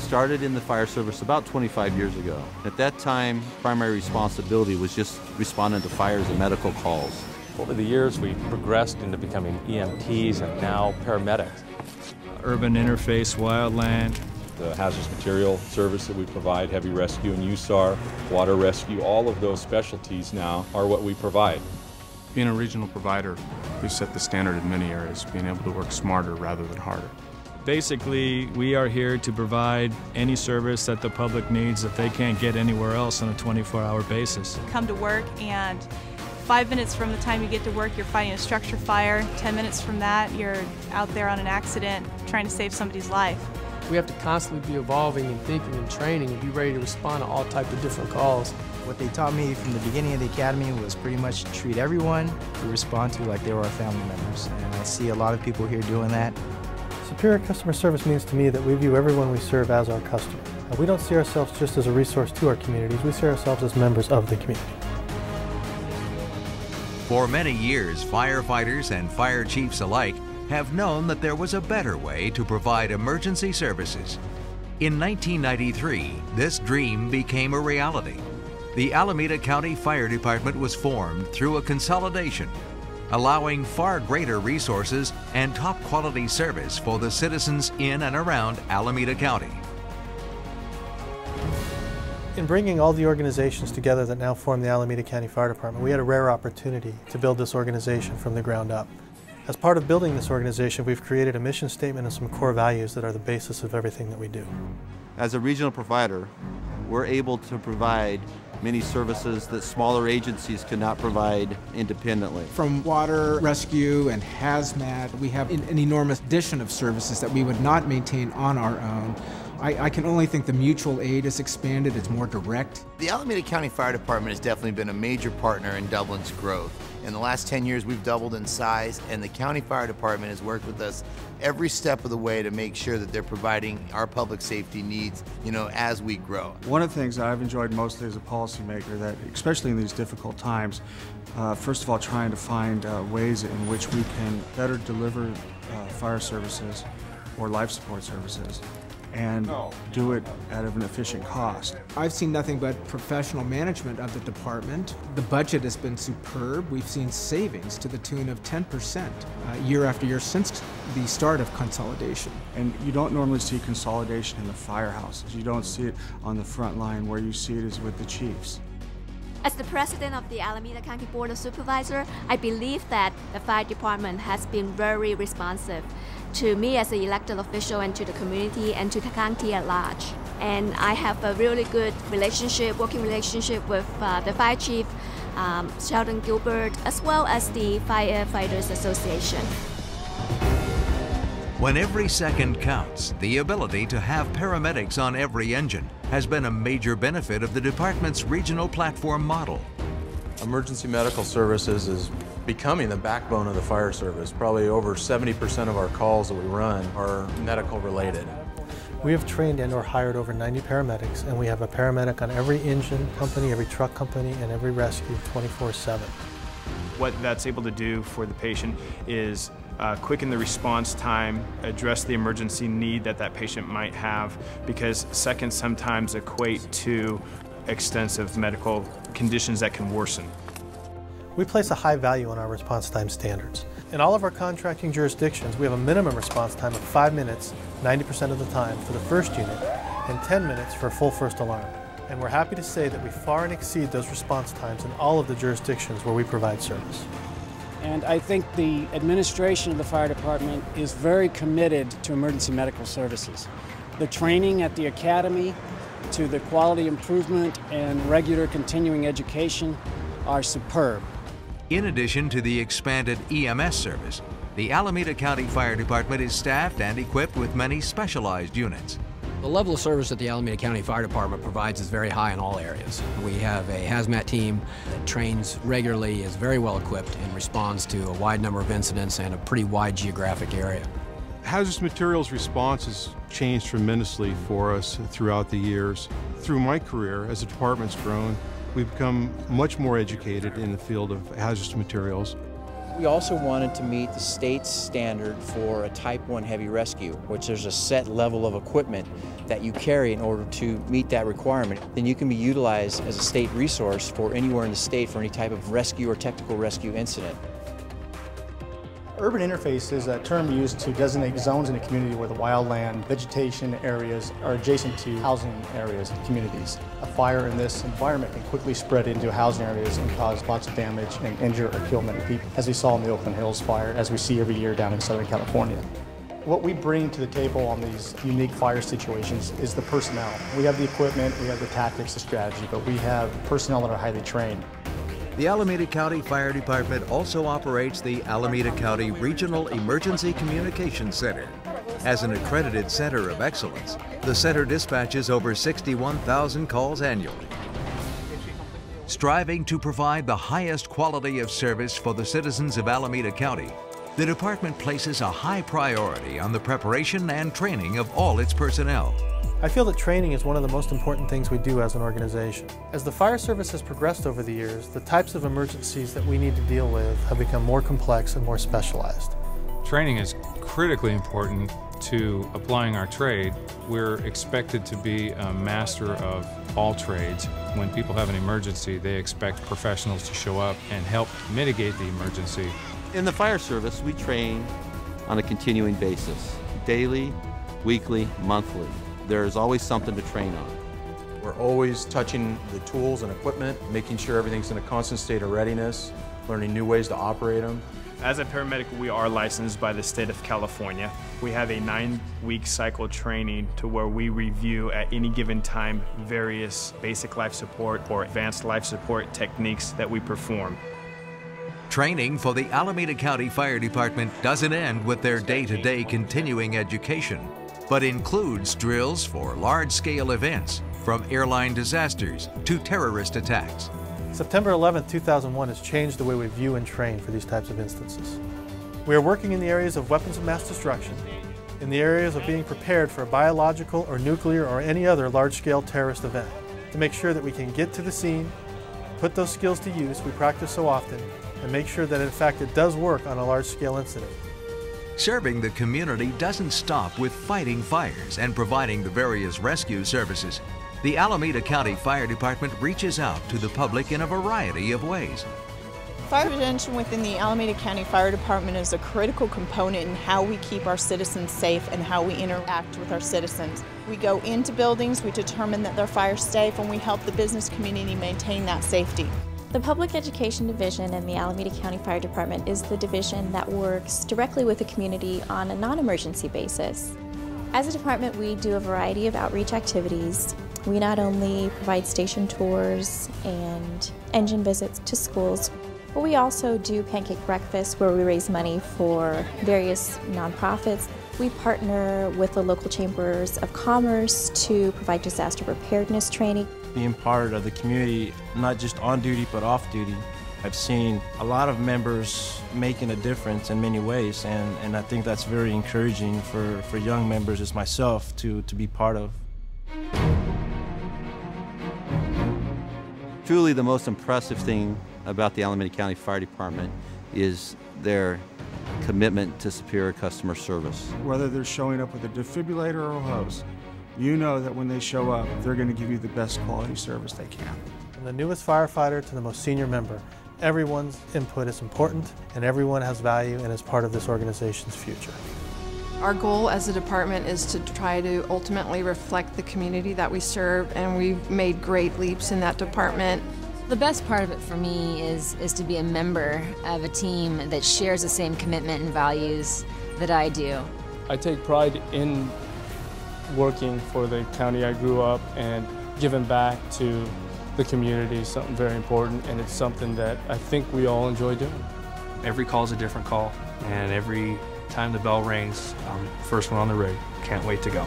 started in the fire service about 25 years ago. At that time, primary responsibility was just responding to fires and medical calls. Over the years, we've progressed into becoming EMTs and now paramedics. Urban interface, wildland. The hazardous material service that we provide, heavy rescue and USAR, water rescue, all of those specialties now are what we provide. Being a regional provider, we set the standard in many areas, being able to work smarter rather than harder. Basically, we are here to provide any service that the public needs that they can't get anywhere else on a 24-hour basis. Come to work, and 5 minutes from the time you get to work, you're fighting a structure fire. 10 minutes from that, you're out there on an accident trying to save somebody's life. We have to constantly be evolving and thinking and training and be ready to respond to all types of different calls. What they taught me from the beginning of the academy was pretty much treat everyone we respond to like they were our family members. And I see a lot of people here doing that. Superior customer service means to me that we view everyone we serve as our customer. We don't see ourselves just as a resource to our communities, we see ourselves as members of the community. For many years, firefighters and fire chiefs alike have known that there was a better way to provide emergency services. In 1993, this dream became a reality. The Alameda County Fire Department was formed through a consolidation, allowing far greater resources and top quality service for the citizens in and around Alameda County. In bringing all the organizations together that now form the Alameda County Fire Department, we had a rare opportunity to build this organization from the ground up. As part of building this organization, we've created a mission statement and some core values that are the basis of everything that we do. As a regional provider, we're able to provide many services that smaller agencies cannot provide independently. From water rescue and hazmat, we have an enormous addition of services that we would not maintain on our own. I can only think the mutual aid has expanded, it's more direct. The Alameda County Fire Department has definitely been a major partner in Dublin's growth. In the last 10 years, we've doubled in size, and the County Fire Department has worked with us every step of the way to make sure that they're providing our public safety needs, as we grow. One of the things that I've enjoyed mostly as a policymaker, that especially in these difficult times, first of all, trying to find ways in which we can better deliver fire services or life support services, and do it at an efficient cost. I've seen nothing but professional management of the department. The budget has been superb. We've seen savings to the tune of 10% year after year since the start of consolidation. And you don't normally see consolidation in the firehouses. You don't see it on the front line. Where you see it is with the chiefs. As the president of the Alameda County Board of Supervisors, I believe that the fire department has been very responsive to me as an elected official and to the community and to the county at large. And I have a really good working relationship with the fire chief, Sheldon Gilbert, as well as the Firefighters Association. When every second counts, the ability to have paramedics on every engine has been a major benefit of the department's regional platform model. Emergency medical services is becoming the backbone of the fire service. Probably over 70% of our calls that we run are medical related. We have trained and or hired over 90 paramedics, and we have a paramedic on every engine company, every truck company, and every rescue 24/7. What that's able to do for the patient is quicken the response time, address the emergency need that patient might have, because seconds sometimes equate to extensive medical conditions that can worsen. We place a high value on our response time standards. In all of our contracting jurisdictions, we have a minimum response time of 5 minutes, 90% of the time, for the first unit, and 10 minutes for a full first alarm. And we're happy to say that we far and exceed those response times in all of the jurisdictions where we provide service. And I think the administration of the fire department is very committed to emergency medical services. The training at the academy, to the quality improvement and regular continuing education are superb. In addition to the expanded EMS service, the Alameda County Fire Department is staffed and equipped with many specialized units. The level of service that the Alameda County Fire Department provides is very high in all areas. We have a hazmat team that trains regularly, is very well equipped, and responds to a wide number of incidents and a pretty wide geographic area. Hazardous materials response has changed tremendously for us throughout the years. Through my career, as the department's grown, we've become much more educated in the field of hazardous materials. We also wanted to meet the state's standard for a Type 1 heavy rescue, which there's a set level of equipment that you carry in order to meet that requirement. Then you can be utilized as a state resource for anywhere in the state for any type of rescue or technical rescue incident. Urban interface is a term used to designate zones in a community where the wildland vegetation areas are adjacent to housing areas and communities. A fire in this environment can quickly spread into housing areas and cause lots of damage and injure or kill many people, as we saw in the Oakland Hills fire, as we see every year down in Southern California. What we bring to the table on these unique fire situations is the personnel. We have the equipment, we have the tactics, the strategy, but we have personnel that are highly trained. The Alameda County Fire Department also operates the Alameda County Regional Emergency Communications Center. As an accredited center of excellence, the center dispatches over 61,000 calls annually. Striving to provide the highest quality of service for the citizens of Alameda County, the department places a high priority on the preparation and training of all its personnel. I feel that training is one of the most important things we do as an organization. As the fire service has progressed over the years, the types of emergencies that we need to deal with have become more complex and more specialized. Training is critically important to applying our trade. We're expected to be a master of all trades. When people have an emergency, they expect professionals to show up and help mitigate the emergency. In the fire service, we train on a continuing basis, daily, weekly, monthly. There's always something to train on. We're always touching the tools and equipment, making sure everything's in a constant state of readiness, learning new ways to operate them. As a paramedic, we are licensed by the state of California. We have a 9-week cycle training to where we review at any given time various basic life support or advanced life support techniques that we perform. Training for the Alameda County Fire Department doesn't end with their day-to-day continuing education, but includes drills for large-scale events, from airline disasters to terrorist attacks. September 11, 2001 has changed the way we view and train for these types of instances. We are working in the areas of weapons of mass destruction, in the areas of being prepared for a biological or nuclear or any other large-scale terrorist event, to make sure that we can get to the scene, put those skills to use we practice so often, and make sure that in fact it does work on a large-scale incident. Serving the community doesn't stop with fighting fires and providing the various rescue services. The Alameda County Fire Department reaches out to the public in a variety of ways. Fire prevention within the Alameda County Fire Department is a critical component in how we keep our citizens safe and how we interact with our citizens. We go into buildings, we determine that they're fire safe, and we help the business community maintain that safety. The Public Education Division in the Alameda County Fire Department is the division that works directly with the community on a non-emergency basis. As a department, we do a variety of outreach activities. We not only provide station tours and engine visits to schools, but we also do pancake breakfasts where we raise money for various nonprofits. We partner with the local chambers of commerce to provide disaster preparedness training. Being part of the community, not just on duty but off duty, I've seen a lot of members making a difference in many ways, and I think that's very encouraging for young members as myself to be part of. Truly the most impressive thing about the Alameda County Fire Department is their commitment to superior customer service. Whether they're showing up with a defibrillator or a hose, you know that when they show up, they're going to give you the best quality service they can. From the newest firefighter to the most senior member, everyone's input is important and everyone has value and is part of this organization's future. Our goal as a department is to try to ultimately reflect the community that we serve, and we've made great leaps in that department. The best part of it for me is to be a member of a team that shares the same commitment and values that I do. I take pride in working for the county I grew up, and giving back to the community is something very important, and it's something that I think we all enjoy doing. Every call is a different call, and every time the bell rings, I'm first one on the rig. Can't wait to go.